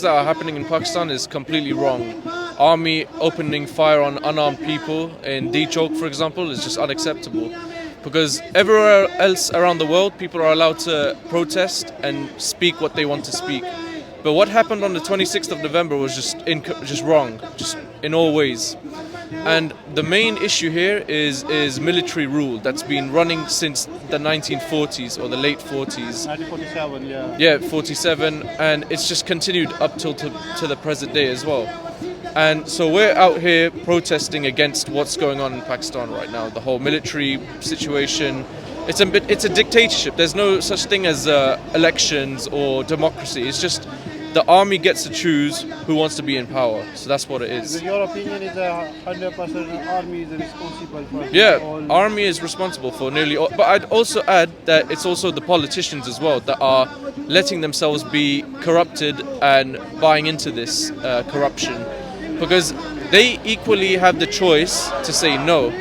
that are happening in Pakistan is completely wrong. Army opening fire on unarmed people in D-Chowk, for example, is just unacceptable. Because everywhere else around the world, people are allowed to protest and speak what they want to speak. But what happened on the 26th of November was just wrong, just in all ways. And the main issue here is military rule that's been running since the 1940s or the late 40s. 1947, yeah. Yeah, 47, and it's just continued up till to the present day as well. And so we're out here protesting against what's going on in Pakistan right now, the whole military situation. It's a dictatorship. There's no such thing as elections or democracy. It's just the army gets to choose who wants to be in power. So that's what it is. So your opinion is 100% army is responsible for Yeah, all. army is responsible for nearly all. But I'd also add that it's also the politicians as well that are letting themselves be corrupted and buying into this corruption. Because they equally have the choice to say no,